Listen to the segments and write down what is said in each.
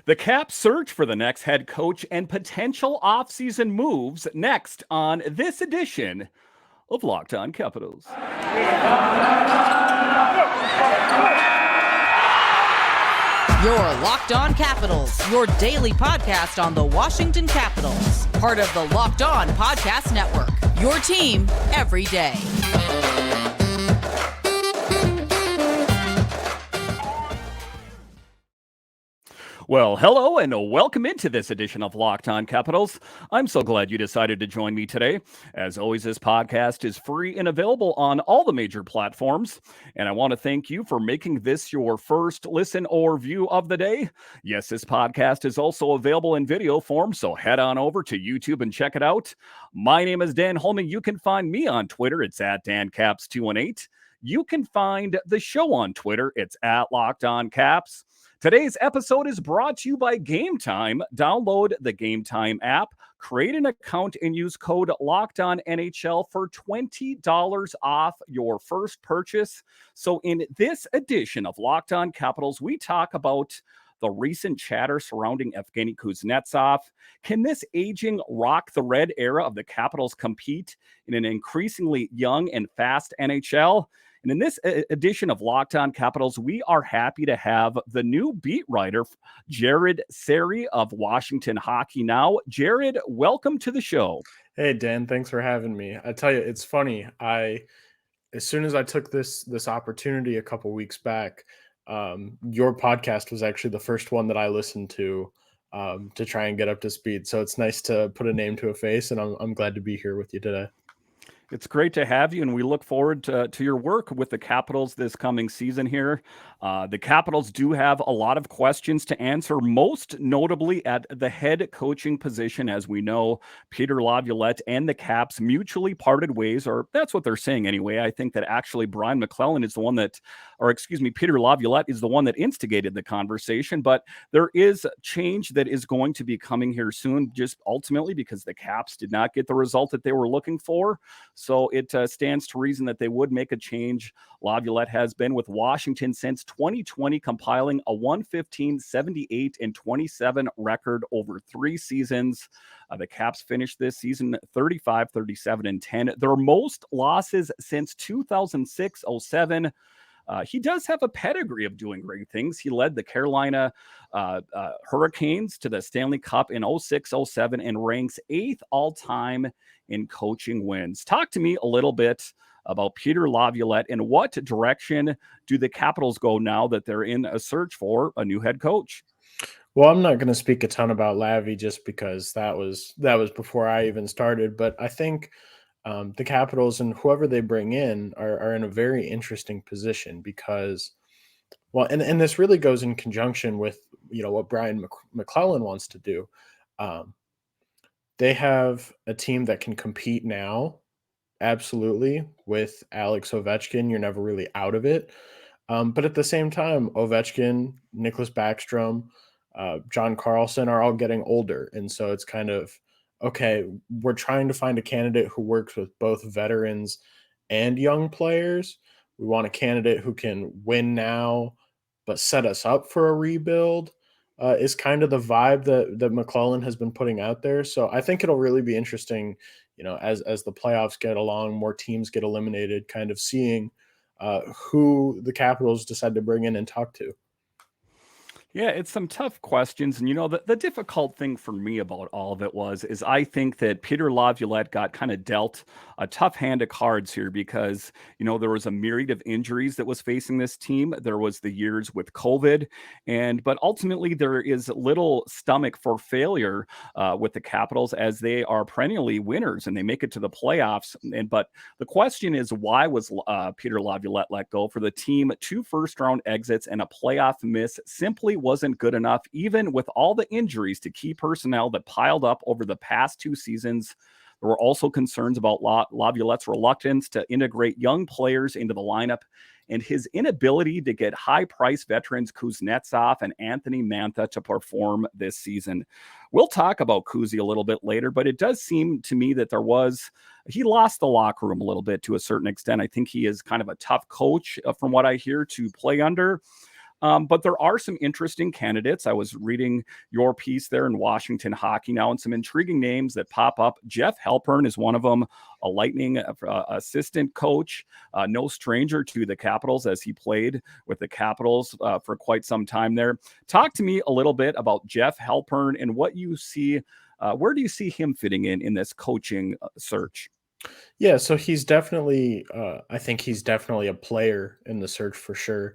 The Caps search for the next head coach and potential offseason moves next on this edition of Locked On Capitals. Your Locked On Capitals, your daily podcast on the Washington Capitals. Part of the Locked On Podcast Network, your team every day. Well, hello and welcome into this edition of Locked On Capitals. I'm so glad you decided to join me today. As always, this podcast is free and available on all the major platforms. And I want to thank you for making this your first listen or view of the day. Yes, this podcast is also available in video form, so head on over to YouTube and check it out. My name is Dan Holman. You can find me on Twitter. It's at DanCaps218. You can find the show on Twitter. It's at Locked On Caps. Today's episode is brought to you by Game Time. Download the Game Time app, create an account, and use code LOCKEDONNHL for $20 off your first purchase. So in this edition of Locked On Capitals, we talk about the recent chatter surrounding Evgeny Kuznetsov. Can this aging rock the red era of the Capitals compete in an increasingly young and fast NHL? And in this edition of Locked On Capitals, we are happy to have the new beat writer, Jared Serre of Washington Hockey Now. Jared, welcome to the show. Hey, Dan, thanks for having me. I tell you, it's funny. As soon as I took this opportunity a couple weeks back, your podcast was actually the first one that I listened to try and get up to speed. So it's nice to put a name to a face, and I'm glad to be here with you today. It's great to have you, and we look forward to your work with the Capitals this coming season here. The Capitals do have a lot of questions to answer, most notably at the head coaching position. As we know, Peter Laviolette and the Caps mutually parted ways, or that's what they're saying anyway. I think that actually Brian MacLellan is the one that, Peter Laviolette is the one that instigated the conversation, but there is change that is going to be coming here soon, just ultimately because the Caps did not get the result that they were looking for. So it stands to reason that they would make a change. Laviolette has been with Washington since 2020, compiling a 115, 78, and 27 record over 3 seasons. The Caps finished this season 35, 37, and 10. Their most losses since 2006-07. He does have a pedigree of doing great things. He led the Carolina Hurricanes to the Stanley Cup in 06-07 and ranks 8th all-time in coaching wins. Talk to me a little bit about Peter Laviolette and what direction do the Capitals go now that they're in a search for a new head coach? Well, I'm not going to speak a ton about Lavi just because that was before I even started, but I think the Capitals and whoever they bring in are in a very interesting position because, well, and this really goes in conjunction with, what Brian MacLellan wants to do. They have a team that can compete now, absolutely, with Alex Ovechkin. You're never really out of it. But at the same time, Ovechkin, Nicholas Backstrom, John Carlson are all getting older. And so it's kind of, okay, we're trying to find a candidate who works with both veterans and young players. We want a candidate who can win now, but set us up for a rebuild, is kind of the vibe that MacLellan has been putting out there. So I think it'll really be interesting, as the playoffs get along, more teams get eliminated, kind of seeing who the Capitals decide to bring in and talk to. Yeah, it's some tough questions. And, the difficult thing for me about all of it is I think that Peter Laviolette got kind of dealt a tough hand of cards here because, there was a myriad of injuries that was facing this team. There was the years with COVID, but ultimately there is little stomach for failure with the Capitals as they are perennially winners and they make it to the playoffs. But the question is, why was Peter Laviolette let go? For the team, 2 first-round exits and a playoff miss simply wasn't good enough, even with all the injuries to key personnel that piled up over the past 2 seasons. There were also concerns about Laviolette's reluctance to integrate young players into the lineup and his inability to get high-priced veterans Kuznetsov and Anthony Mantha to perform this season. We'll talk about Kuzi a little bit later, but it does seem to me that he lost the locker room a little bit to a certain extent. I think he is kind of a tough coach from what I hear to play under. But there are some interesting candidates. I was reading your piece there in Washington Hockey Now, and some intriguing names that pop up. Jeff Halpern is one of them, a Lightning assistant coach, no stranger to the Capitals as he played with the Capitals for quite some time there. Talk to me a little bit about Jeff Halpern and what you see. Where do you see him fitting in this coaching search? Yeah, so he's definitely, I think he's definitely a player in the search for sure.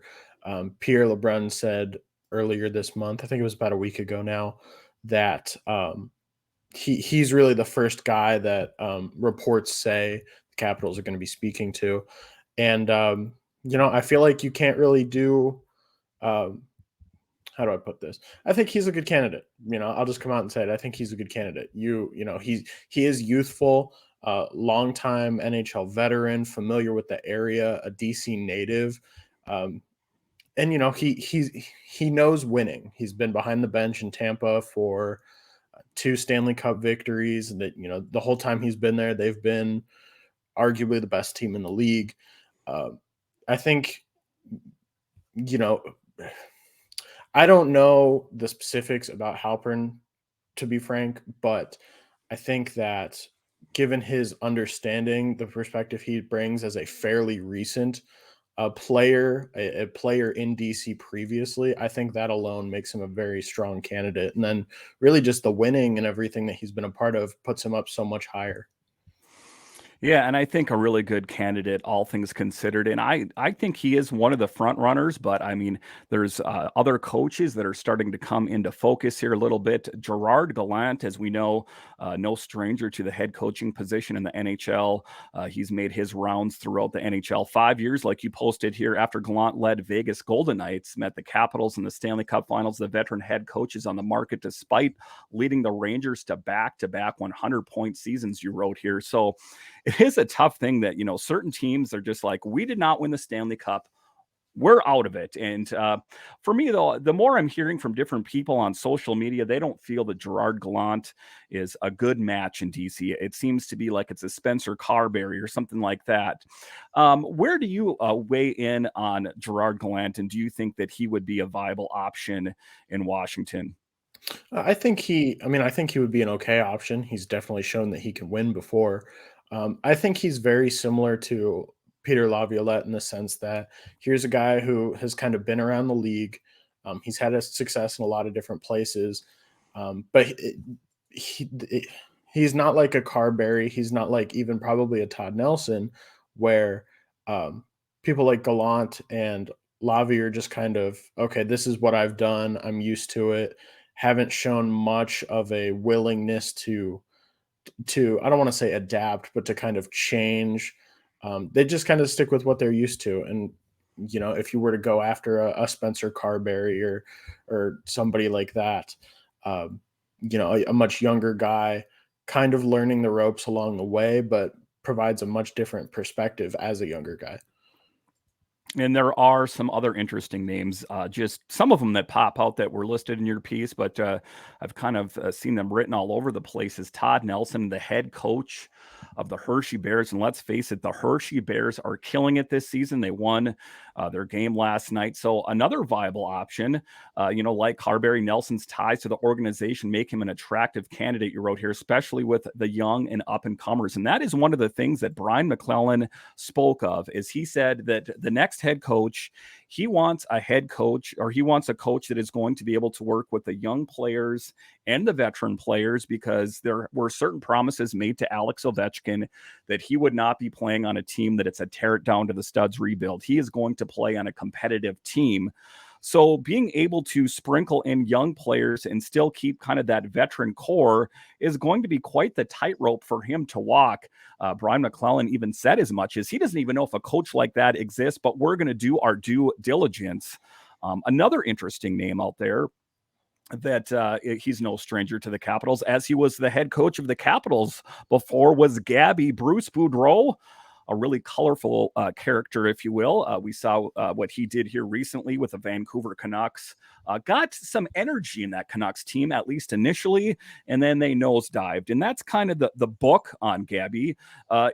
Pierre LeBrun said earlier this month, I think it was about a week ago now, that he's really the first guy that reports say the Capitals are going to be speaking to. And, I feel like you can't really do, um, how do I put this? I think he's a good candidate. I'll just come out and say it. I think he's a good candidate. He is youthful, longtime NHL veteran, familiar with the area, a DC native. And he knows winning. He's been behind the bench in Tampa for 2 Stanley Cup victories. That the whole time he's been there, they've been arguably the best team in the league. I think you know I don't know the specifics about Halpern, to be frank, but I think that given his understanding, the perspective he brings as a fairly recent a player in DC previously, I think that alone makes him a very strong candidate. And then really just the winning and everything that he's been a part of puts him up so much higher. Yeah, and I think a really good candidate, all things considered. And I think he is one of the front runners, but I mean, there's other coaches that are starting to come into focus here a little bit. Gerard Gallant, as we know, no stranger to the head coaching position in the NHL. He's made his rounds throughout the NHL. 5 years, like you posted here, after Gallant led Vegas Golden Knights, met the Capitals in the Stanley Cup Finals. The veteran head coach is on the market despite leading the Rangers to back-to-back 100-point seasons, you wrote here. So it is a tough thing that, certain teams are just like, we did not win the Stanley Cup. We're out of it. And for me, though, the more I'm hearing from different people on social media, they don't feel that Gerard Gallant is a good match in DC. It seems to be like it's a Spencer Carberry or something like that. Where do you weigh in on Gerard Gallant, and do you think that he would be a viable option in Washington? I think he would be an okay option. He's definitely shown that he can win before. I think he's very similar to Peter Laviolette in the sense that here's a guy who has kind of been around the league. He's had a success in a lot of different places, but he's not like a Carberry. He's not like even probably a Todd Nelson, where um, people like Gallant and Lavi are just kind of, okay, this is what I've done. I'm used to it. Haven't shown much of a willingness to I don't want to say adapt, but to kind of change. They just kind of stick with what they're used to. And if you were to go after a Spencer Carberry or somebody like that, um, a much younger guy, kind of learning the ropes along the way, but provides a much different perspective as a younger guy. And there are some other interesting names, just some of them that pop out that were listed in your piece, but I've kind of seen them written all over the place. Is Todd Nelson, the head coach of the Hershey Bears? And let's face it, the Hershey Bears are killing it this season. They won their game last night. So another viable option, like Carberry, Nelson's ties to the organization make him an attractive candidate, you wrote here, especially with the young and up-and-comers. And that is one of the things that Brian MacLellan spoke of, is he said that the next head coach, he wants a head coach, or he wants a coach that is going to be able to work with the young players and the veteran players, because there were certain promises made to Alex Ovechkin that he would not be playing on a team that it's a tear it down to the studs rebuild. He is going to play on a competitive team. So being able to sprinkle in young players and still keep kind of that veteran core is going to be quite the tightrope for him to walk. Brian MacLellan even said as much, as he doesn't even know if a coach like that exists, but we're going to do our due diligence. Another interesting name out there that he's no stranger to the Capitals, as he was the head coach of the Capitals before, was Gabby Bruce Boudreau, a really colorful character, if you will. We saw what he did here recently with the Vancouver Canucks. Got some energy in that Canucks team, at least initially, and then they nosedived. And that's kind of the book on Gabby,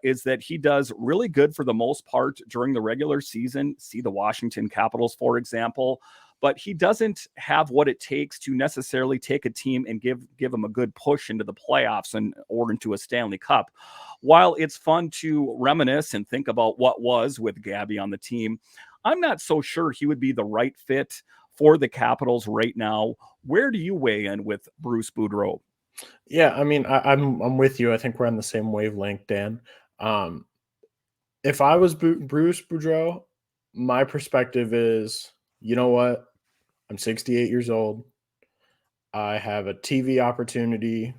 is that he does really good for the most part during the regular season. See the Washington Capitals, for example. but he doesn't have what it takes to necessarily take a team and give them a good push into the playoffs or into a Stanley Cup. While it's fun to reminisce and think about what was with Gabby on the team, I'm not so sure he would be the right fit for the Capitals right now. Where do you weigh in with Bruce Boudreau? Yeah, I mean, I'm with you. I think we're on the same wavelength, Dan. Um, if I was Bruce Boudreau, my perspective is, you know what? I'm 68 years old. I have a TV opportunity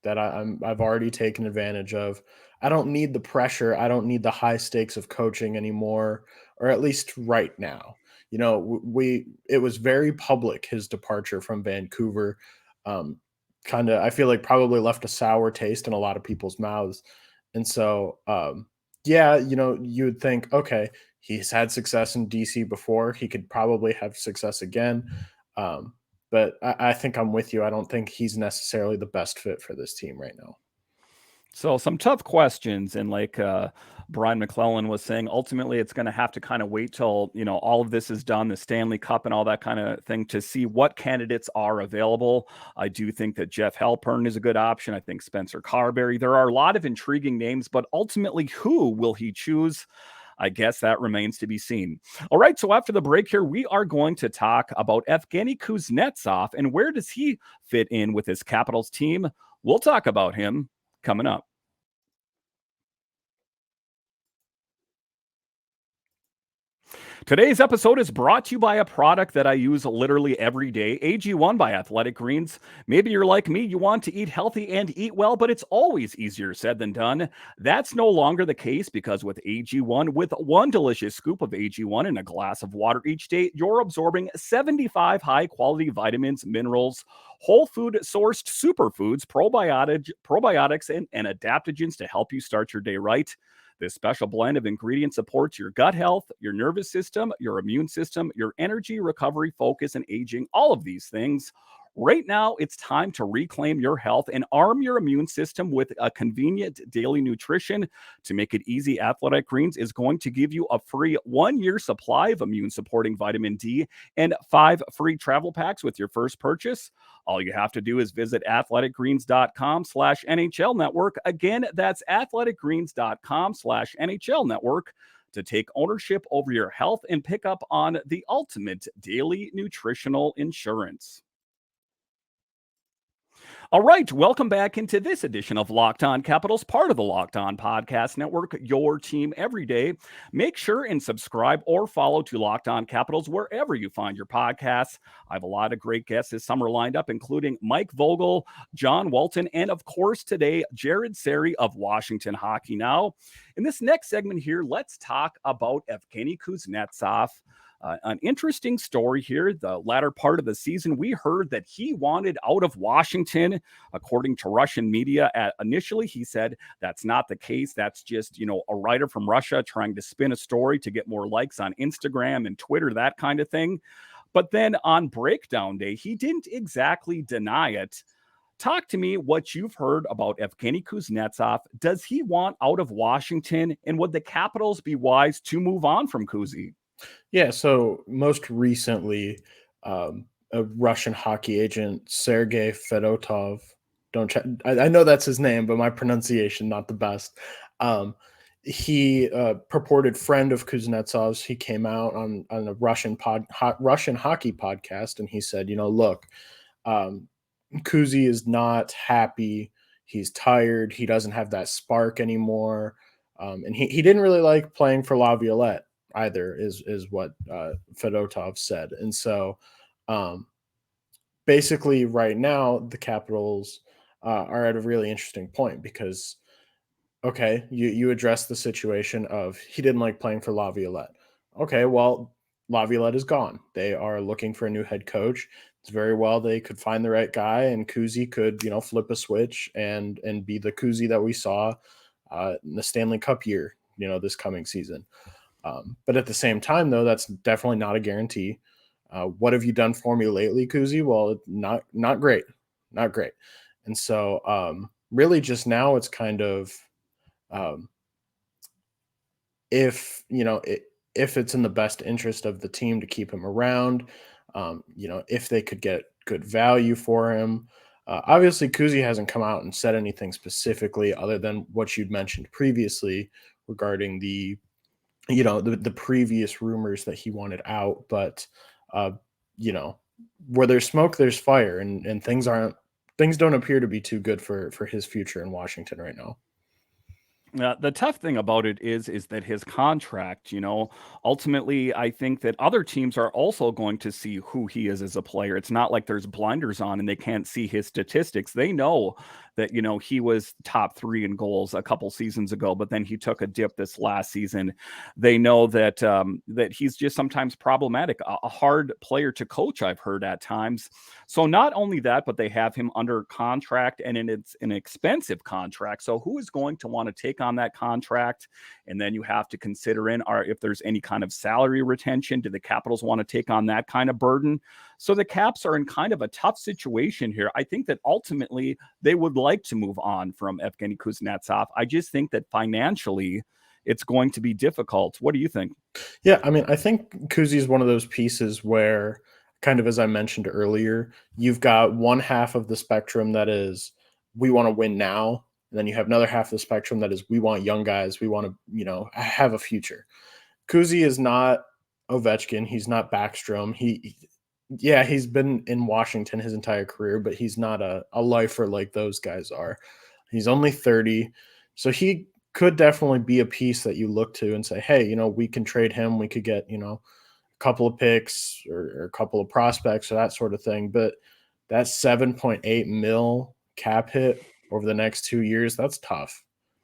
that I've already taken advantage of. I don't need the pressure. I don't need the high stakes of coaching anymore, or at least right now. We it was very public, his departure from Vancouver. Um, Kind of, I feel like probably left a sour taste in a lot of people's mouths. And so, yeah, you would think, okay, he's had success in DC before. He could probably have success again. Um, but I think I'm with you. I don't think he's necessarily the best fit for this team right now. So some tough questions, and like Brian MacLellan was saying, ultimately it's going to have to kind of wait till all of this is done, the Stanley Cup and all that kind of thing, to see what candidates are available. I do think that Jeff Halpern is a good option. I think Spencer Carberry. There are a lot of intriguing names, but ultimately, who will he choose? I guess that remains to be seen. All right, so after the break here, we are going to talk about Evgeny Kuznetsov and where does he fit in with his Capitals team. We'll talk about him coming up. Today's episode is brought to you by a product that I use literally every day, AG1 by Athletic Greens. Maybe you're like me, you want to eat healthy and eat well, but it's always easier said than done. That's no longer the case because with AG1, with one delicious scoop of AG1 in a glass of water each day, you're absorbing 75 high-quality vitamins, minerals, whole food sourced superfoods, probiotics, and adaptogens to help you start your day right. This special blend of ingredients supports your gut health, your nervous system, your immune system, your energy, recovery, focus, and aging, all of these things. Right now, it's time to reclaim your health and arm your immune system with a convenient daily nutrition. To make it easy, Athletic Greens is going to give you a free 1-year supply of immune-supporting vitamin D and 5 free travel packs with your first purchase. All you have to do is visit athleticgreens.com/NHL network. Again, that's athleticgreens.com/NHL network to take ownership over your health and pick up on the ultimate daily nutritional insurance. All right, welcome back into this edition of Locked On Capitals, part of the Locked On Podcast Network, your team every day. Make sure and subscribe or follow to Locked On Capitals wherever you find your podcasts. I have a lot of great guests this summer lined up, including Mike Vogel, John Walton, and of course today, Jared Serre of Washington Hockey Now. In this next segment here, let's talk about Evgeny Kuznetsov. An interesting story here. The latter part of the season, we heard that he wanted out of Washington, according to Russian media. Initially, he said that's not the case. That's just, a writer from Russia trying to spin a story to get more likes on Instagram and Twitter, that kind of thing. But then on breakdown day, he didn't exactly deny it. Talk to me what you've heard about Evgeny Kuznetsov. Does he want out of Washington? And would the Capitals be wise to move on from Kuzi? Yeah, so most recently, a Russian hockey agent, Sergei Fedotov, don't check, I know that's his name, but my pronunciation not the best. He purported friend of Kuznetsov's. He came out on a Russian hockey podcast, and he said, look, Kuzi is not happy. He's tired. He doesn't have that spark anymore, and he didn't really like playing for Laviolette either, is what Fedotov said. And so basically right now the Capitals are at a really interesting point because, okay, you address the situation of he didn't like playing for Laviolette. Okay, well, Laviolette is gone. They are looking for a new head coach. It's very well they could find the right guy, and Kuzi could, flip a switch and be the Kuzi that we saw in the Stanley Cup year, this coming season. But at the same time, though, that's definitely not a guarantee. What have you done for me lately, Kuzi? Well, not great, not great. And so really just now it's kind of if it's in the best interest of the team to keep him around, If they could get good value for him. Obviously, Kuzi hasn't come out and said anything specifically other than what you'd mentioned previously regarding the previous rumors that he wanted out. But, uh, you know, where there's smoke, there's fire, and things don't appear to be too good for his future in Washington right now. The tough thing about it is that his contract, ultimately, I think that other teams are also going to see who he is as a player. It's not like there's blinders on and they can't see his statistics. They know that, he was top 3 in goals a couple seasons ago, but then he took a dip this last season. They know that he's just sometimes problematic, a hard player to coach, I've heard at times. So not only that, but they have him under contract, and it's an expensive contract. So who is going to want to take on that contract? And then you have to consider if there's any kind of salary retention. Do the Capitals want to take on that kind of burden? So the Caps are in kind of a tough situation here. I think that ultimately they would like to move on from Evgeny Kuznetsov. I just think that financially it's going to be difficult. What do you think? Yeah, I mean, I think Kuzi is one of those pieces where, kind of as I mentioned earlier, you've got one half of the spectrum that is we want to win now, and then you have another half of the spectrum that is we want young guys, we want to have a future. Kuzi is not Ovechkin, he's not Backstrom. He's been in Washington his entire career, but he's not a lifer like those guys are. He's only 30, so he could definitely be a piece that you look to and say, hey, we can trade him. We could get, a couple of picks or a couple of prospects or that sort of thing. But that 7.8 mil cap hit over the next 2 years, that's tough.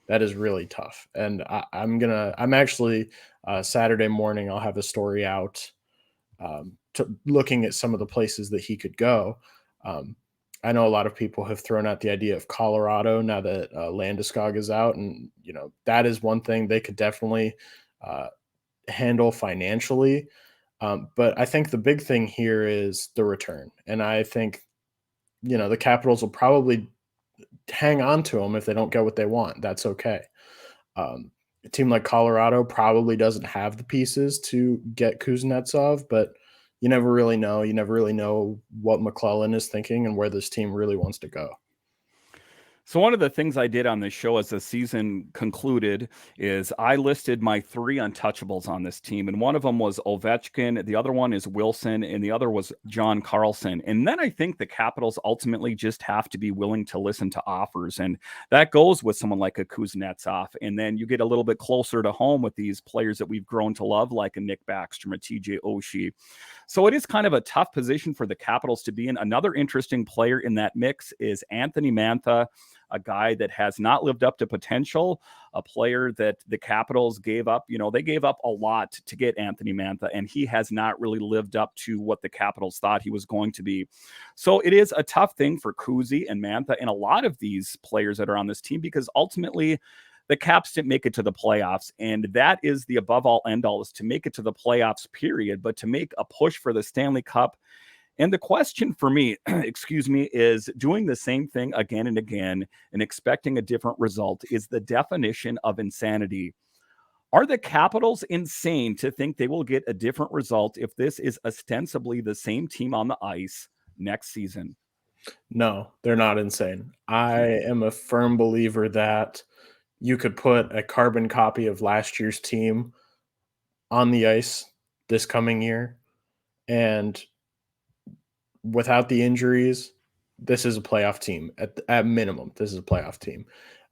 That is really tough. And I'm actually Saturday morning, I'll have a story out looking at some of the places that he could go. I know a lot of people have thrown out the idea of Colorado now that Landeskog is out, and that is one thing they could definitely handle financially. But I think the big thing here is the return, and I think the Capitals will probably hang on to him if they don't get what they want. That's okay. A team like Colorado probably doesn't have the pieces to get Kuznetsov, but you never really know. You never really know what MacLellan is thinking and where this team really wants to go. So one of the things I did on this show as the season concluded is I listed my 3 untouchables on this team. And one of them was Ovechkin, the other one is Wilson, and the other was John Carlson. And then I think the Capitals ultimately just have to be willing to listen to offers. And that goes with someone like a Kuznetsov. And then you get a little bit closer to home with these players that we've grown to love, like a Nick Backstrom, a TJ Oshie. So it is kind of a tough position for the Capitals to be in. Another interesting player in that mix is Anthony Mantha, a guy that has not lived up to potential, a player that the Capitals gave up. They gave up a lot to get Anthony Mantha, and he has not really lived up to what the Capitals thought he was going to be. So it is a tough thing for Kuzi and Mantha and a lot of these players that are on this team, because ultimately the Caps didn't make it to the playoffs, and that is the above all end all, is to make it to the playoffs, period, but to make a push for the Stanley Cup. And the question for me, excuse me, is doing the same thing again and again and expecting a different result is the definition of insanity. Are the Capitals insane to think they will get a different result if this is ostensibly the same team on the ice next season? No, they're not insane. I am a firm believer that you could put a carbon copy of last year's team on the ice this coming year, and without the injuries, this is a playoff team at minimum. This is a playoff team.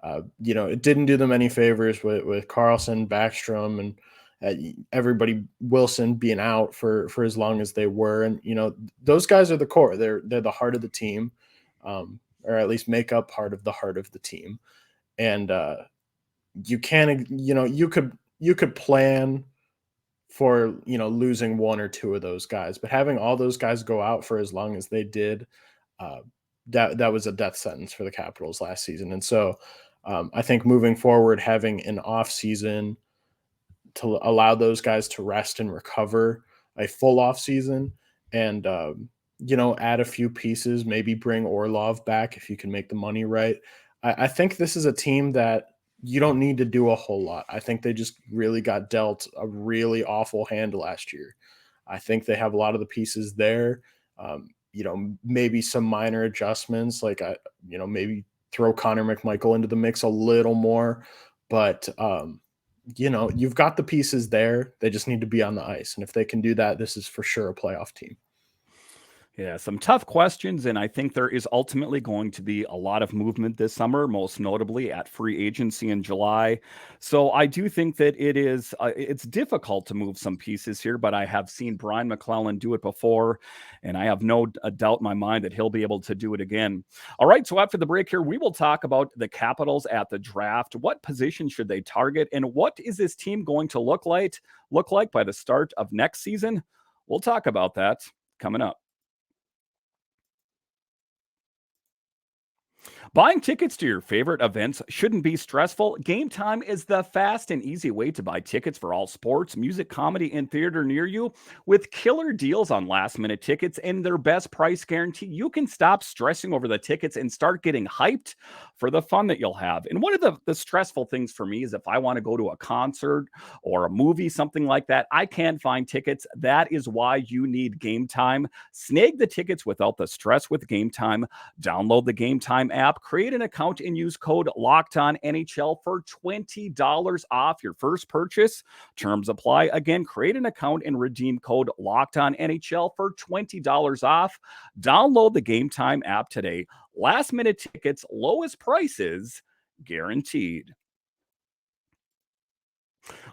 It didn't do them any favors with Carlson, Backstrom, and everybody, Wilson being out for as long as they were. And those guys are the core. They're the heart of the team, or at least make up part of the heart of the team. And you can you could plan for losing one or two of those guys, but having all those guys go out for as long as they did, that was a death sentence for the Capitals last season. And so I think moving forward, having an off season to allow those guys to rest and recover, a full off season, and add a few pieces, maybe bring Orlov back if you can make the money right. I think this is a team that you don't need to do a whole lot. I think they just really got dealt a really awful hand last year. I think they have a lot of the pieces there. Maybe some minor adjustments, like maybe throw Connor McMichael into the mix a little more, but you've got the pieces there. They just need to be on the ice, and if they can do that, this is for sure a playoff team. Yeah, some tough questions, and I think there is ultimately going to be a lot of movement this summer, most notably at free agency in July. So I do think that it's difficult to move some pieces here, but I have seen Brian MacLellan do it before, and I have no doubt in my mind that he'll be able to do it again. All right, so after the break here, we will talk about the Capitals at the draft. What position should they target, and what is this team going to look like by the start of next season? We'll talk about that coming up. Buying tickets to your favorite events shouldn't be stressful. Game Time is the fast and easy way to buy tickets for all sports, music, comedy, and theater near you. With killer deals on last minute tickets and their best price guarantee, you can stop stressing over the tickets and start getting hyped for the fun that you'll have. And one of the stressful things for me is if I want to go to a concert or a movie, something like that, I can't find tickets. That is why you need Game Time. Snag the tickets without the stress with Game Time. Download the Game Time app, create an account, and use code LOCKEDONNHL for $20 off your first purchase. Terms apply. Again, create an account and redeem code LOCKEDONNHL for $20 off. Download the Game Time app today. Last minute tickets, lowest prices guaranteed.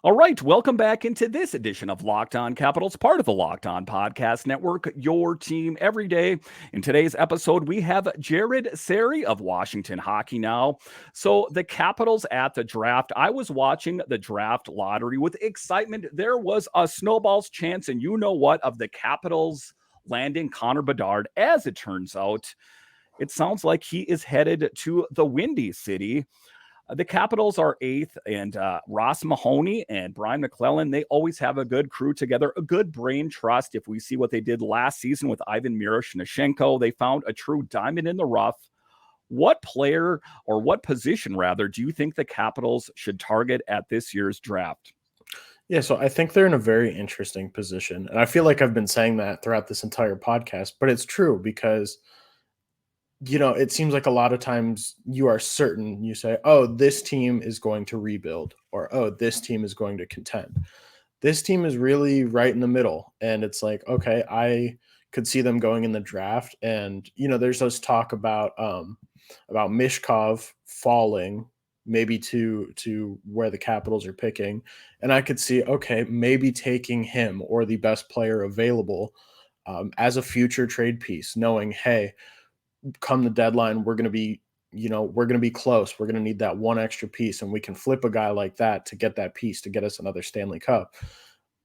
All right, welcome back into this edition of Locked On Capitals, part of the Locked On Podcast Network, your team every day. In today's episode, we have Jared Serre of Washington Hockey Now. So the Capitals at the draft, I was watching the draft lottery with excitement. There was a snowball's chance, and you know what, of the Capitals landing Connor Bedard. As it turns out, it sounds like he is headed to the Windy City. The Capitals are eighth, and Ross Mahoney and Brian MacLellan, they always have a good crew together, a good brain trust. If we see what they did last season with Ivan Miroshnichenko, they found a true diamond in the rough. What player, or what position rather, do you think the Capitals should target at this year's draft? Yeah, so I think they're in a very interesting position. And I feel like I've been saying that throughout this entire podcast, but it's true because it seems like a lot of times you are certain, you say, oh, this team is going to rebuild, or, oh, this team is going to contend. This team is really right in the middle. And it's like, okay, I could see them going in the draft. And, there's this talk about Mishkov falling maybe to where the Capitals are picking. And I could see, okay, maybe taking him or the best player available as a future trade piece, knowing, hey, come the deadline, we're going to be close. We're going to need that one extra piece, and we can flip a guy like that to get that piece to get us another Stanley Cup.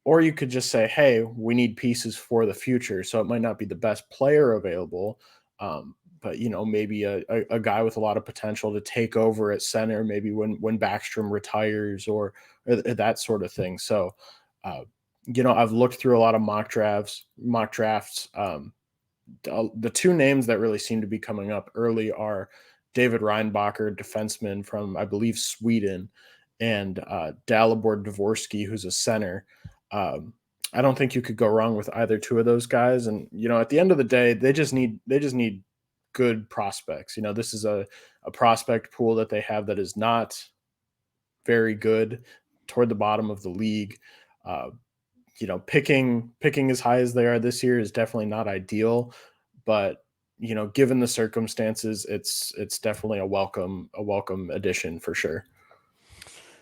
Or you could just say, hey, we need pieces for the future. So it might not be the best player available, but maybe a guy with a lot of potential to take over at center, maybe when Backstrom retires or that sort of thing. So, I've looked through a lot of mock drafts. The two names that really seem to be coming up early are David Reinbacher, defenseman from, I believe, Sweden, and Dalibor Dvorsky, who's a center. I don't think you could go wrong with either two of those guys. And, at the end of the day, they just need good prospects. This is a prospect pool that they have that is not very good, toward the bottom of the league. Picking as high as they are this year is definitely not ideal, but given the circumstances, it's definitely a welcome addition for sure.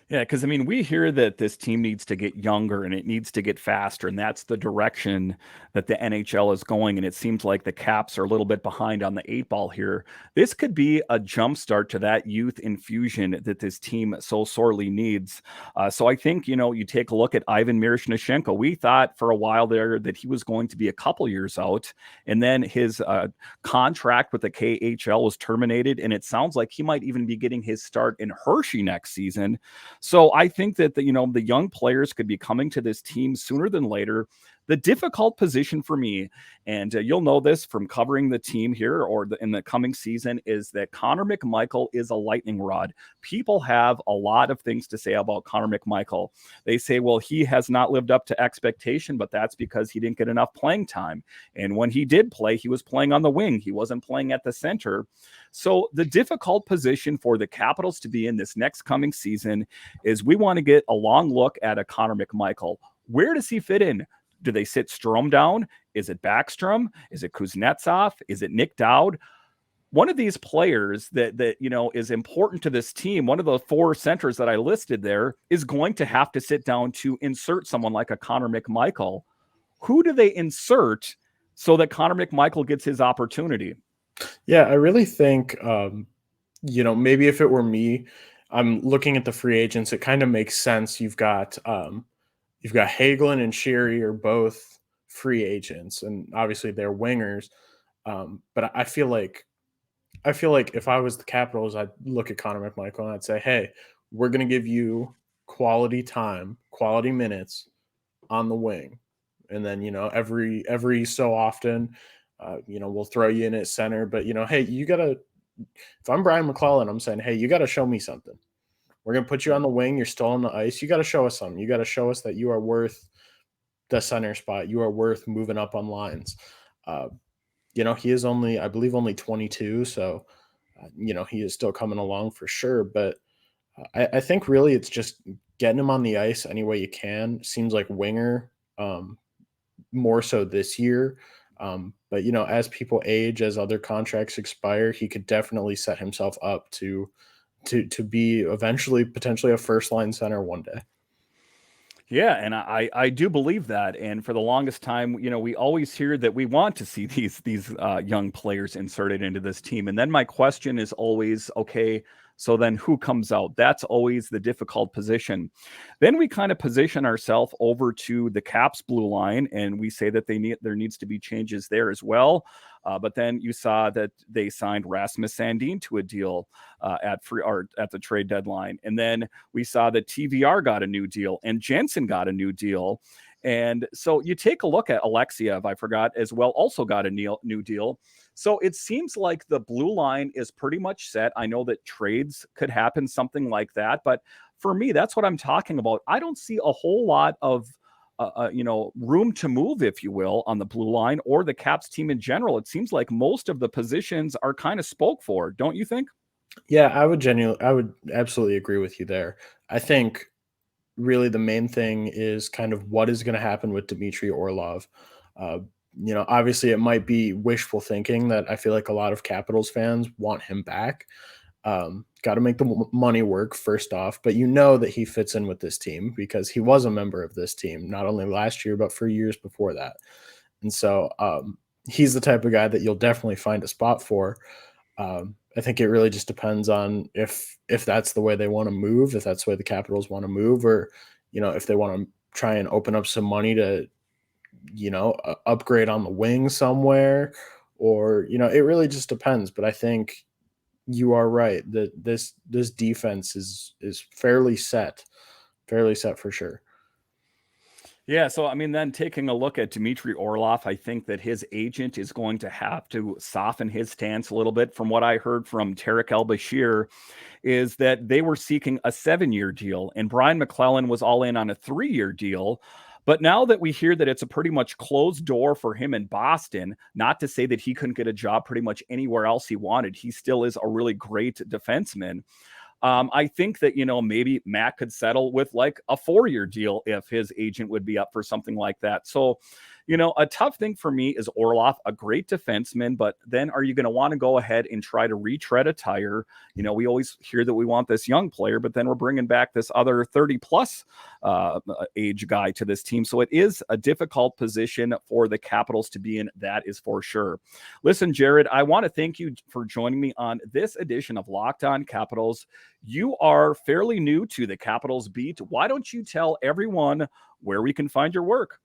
Yeah, because we hear that this team needs to get younger and it needs to get faster, and that's the direction that the NHL is going. And it seems like the Caps are a little bit behind on the 8 ball here. This could be a jumpstart to that youth infusion that this team so sorely needs. So I think, you take a look at Ivan Miroshnichenko. We thought for a while there that he was going to be a couple years out, and then his contract with the KHL was terminated, and it sounds like he might even be getting his start in Hershey next season. So I think that the young players could be coming to this team sooner than later. The difficult position for me, and you'll know this from covering the team here or in the coming season, is that Connor McMichael is a lightning rod. People have a lot of things to say about Connor McMichael. They say, well, he has not lived up to expectation, but that's because he didn't get enough playing time. And when he did play, he was playing on the wing. He wasn't playing at the center. So the difficult position for the Capitals to be in this next coming season is we want to get a long look at a Connor McMichael. Where does he fit in? Do they sit Strome down? Is it Backstrom? Is it Kuznetsov? Is it Nick Dowd? One of these players that is important to this team, one of the four centers that I listed there, is going to have to sit down to insert someone like a Connor McMichael. Who do they insert so that Connor McMichael gets his opportunity? Yeah, I really think, maybe if it were me, I'm looking at the free agents. It kind of makes sense. You've got Hagelin and Sherry are both free agents, and obviously they're wingers. But I feel like if I was the Capitals, I'd look at Connor McMichael and I'd say, hey, we're going to give you quality time, quality minutes on the wing. And then, every so often, we'll throw you in at center. But, hey, if I'm Brian MacLellan, I'm saying, hey, you got to show me something. We're going to put you on the wing. You're still on the ice. You got to show us something. You got to show us that you are worth the center spot. You are worth moving up on lines. He is only 22. So, he is still coming along for sure. But I think really it's just getting him on the ice any way you can. Seems like winger more so this year. But, as people age, as other contracts expire, he could definitely set himself up to be eventually potentially a first line center one day. Yeah, and I do believe that. And for the longest time, we always hear that we want to see these young players inserted into this team. And then my question is always, okay, so then who comes out? That's always the difficult position. Then we kind of position ourselves over to the Caps blue line, and we say that there needs to be changes there as well. But then you saw that they signed Rasmus Sandin to a deal at the trade deadline, and then we saw that TVR got a new deal and Jensen got a new deal. And so you take a look at Alexiev, I forgot as well, also got a new deal. So it seems like the blue line is pretty much set. I know that trades could happen, something like that. But for me, that's what I'm talking about. I don't see a whole lot of room to move, if you will, on the blue line or the Caps team in general. It seems like most of the positions are kind of spoke for, don't you think? Yeah, I would absolutely agree with you there. I think really the main thing is kind of what is going to happen with Dmitry Orlov. Obviously it might be wishful thinking that I feel like a lot of Capitals fans want him back. Got to make the money work first off, but that he fits in with this team because he was a member of this team, not only last year, but for years before that. And so he's the type of guy that you'll definitely find a spot for. I think it really just depends on if that's the way they want to move, if that's the way the Capitals want to move, or, if they want to try and open up some money to, upgrade on the wing somewhere, or, it really just depends. But I think you are right that this defense is fairly set for sure. Yeah, so I mean, then taking a look at Dmitry Orlov, I think that his agent is going to have to soften his stance a little bit. From what I heard from Tarek El-Bashir, is that they were seeking a 7-year deal, and Brian MacLellan was all in on a 3-year deal. But now that we hear that it's a pretty much closed door for him in Boston, not to say that he couldn't get a job pretty much anywhere else he wanted, he still is a really great defenseman. I think that, maybe Matt could settle with like a 4-year deal if his agent would be up for something like that. So, a tough thing for me is Orlov, a great defenseman, but then are you going to want to go ahead and try to retread a tire? We always hear that we want this young player, but then we're bringing back this other 30 plus age guy to this team. So it is a difficult position for the Capitals to be in. That is for sure. Listen, Jared, I want to thank you for joining me on this edition of Locked On Capitals. You are fairly new to the Capitals beat. Why don't you tell everyone where we can find your work?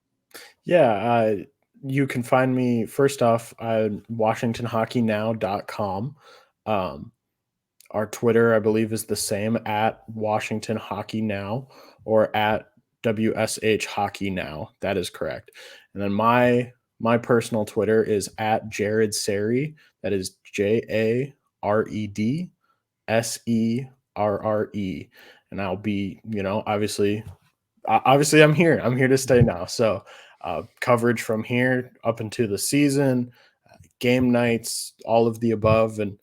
Yeah, you can find me first off at WashingtonHockeyNow.com. Our Twitter, I believe, is the same at Washington Hockey Now or at WSH Hockey Now. That is correct. And then my personal Twitter is at Jared Serre. That is JaredSerre. And I'll be, obviously I'm here. I'm here to stay now. So coverage from here up into the season, game nights, all of the above. And,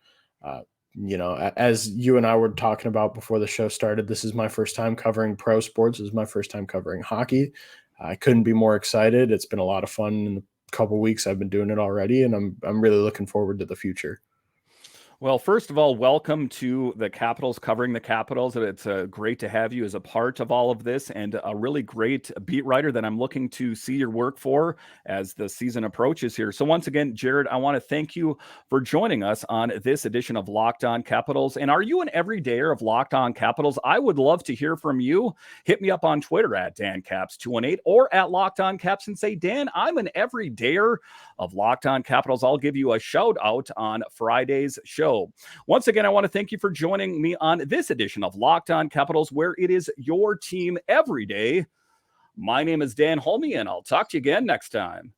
as you and I were talking about before the show started, this is my first time covering pro sports. This is my first time covering hockey. I couldn't be more excited. It's been a lot of fun in the couple weeks I've been doing it already, and I'm really looking forward to the future. Well, first of all, welcome to the Capitals, covering the Capitals. It's great to have you as a part of all of this, and a really great beat writer that I'm looking to see your work for as the season approaches here. So once again, Jared, I want to thank you for joining us on this edition of Locked On Capitals. And are you an everydayer of Locked On Capitals? I would love to hear from you. Hit me up on Twitter at DanCaps218 or at Locked On Caps and say, Dan, I'm an everydayer of Locked On Capitals. I'll give you a shout out on Friday's show. Once again, I want to thank you for joining me on this edition of Locked On Capitals, where it is your team every day. My name is Dan Holme, and I'll talk to you again next time.